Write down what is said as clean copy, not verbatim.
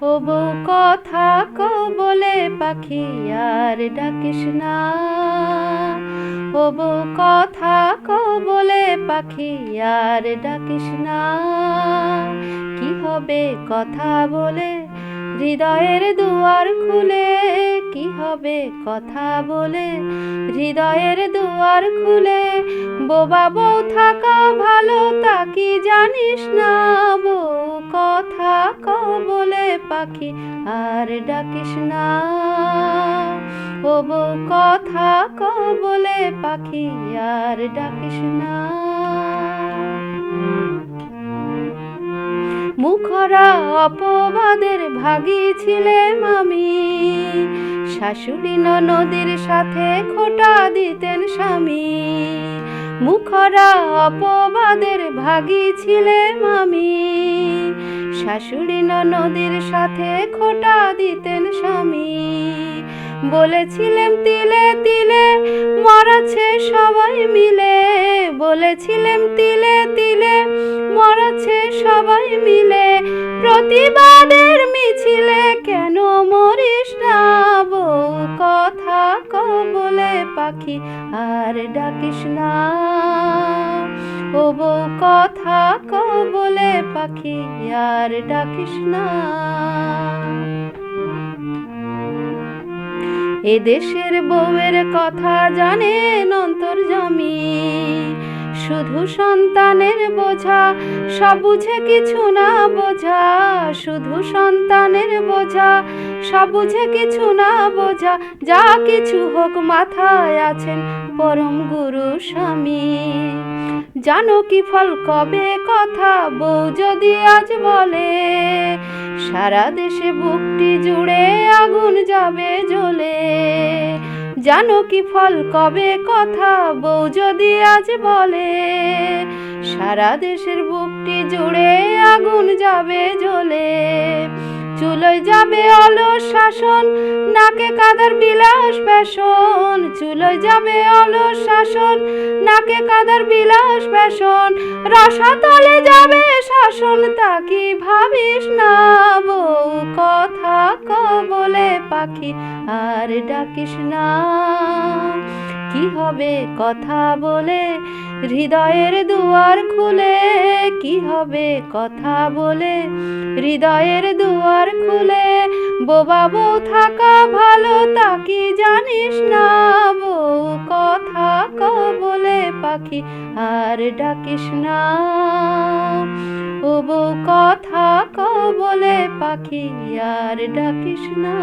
ও বউ কথা কও বলে পাখি আর ডাকিস না। ও বউ কথা কও বলে পাখি আর ডাকিস না। কি হবে কথা বলে হৃদয়ের দুয়ার খুলে, কি হবে কথা বলে হৃদয়ের দুয়ার খুলে। বোবা বউ থাকা ভালো তা কি জানিস না। বউ কথা কও বলে পাখি আর ডাকিস না। ও বউ কথা কও বলে পাখি আর ডাকিস না। মুখরা অপবাদের ভাগী ছিলেম আমি, শাশুড়ি ননদের সাথে খোঁটা দিতেন স্বামী। মুখরা অপবাদের ভাগী ছিলেম আমি, শাশুড়ি ননদের সাথে খোঁটা দিতেন স্বামী। বলেছিলেম তিলে তিলে মরাছে সবাই মিলে, বলেছিলেম তিলে তিলে মরাছে সবাই মিলে। প্রতিবাদের মিছিলে কেন মরিস না। বউ কথা কও বলে পাখি আর ডাকিস না। ও বউ কথা কও বলে পাখি আর ডাকিস না। এদেশের বউয়ের কথা জানেন অন্তর্যামী, শুধু সন্তানের বোঝা সব বুঝে কিছু না বোঝা। শুধু সন্তানের বোঝা সব বুঝে কিছু না বোঝা। যা কিছু হোক মাথায় আছেন পরম গুরু স্বামী। জানো কি ফল কবে কথা বউ যদি আজ বলে, সারা দেশে বুকটি জুড়ে আগুন যাবে জ্বলে। জানো কি ফল কবে কথা বউ যদি আজ বলে, সারা দেশের বুকটি জুড়ে আগুন যাবে জ্বলে। চুলোয় যাবে অলস শাসন, নাকে কাদার বিলাস ফ্যাশন। চুলোয় যাবে অলস শাসন, নাকে কাদার বিলাস ফ্যাশন। রসাতলে যাবে শাসন তা কি ভাবিস না। বউ কথা কও বলে পাখি আর ডাকিস না। কি হবে কথা বলে হৃদয়ের দুয়ার খুলে, কি হবে কথা বলে হৃদয়ের দুয়ার খুলে। বোবা বউ থাকা ভালো তা কি জানিস না। বউ কথা কও বলে পাখি আর ডাকিস না। ও বউ কথা কও বলে পাখি আর ডাকিস না।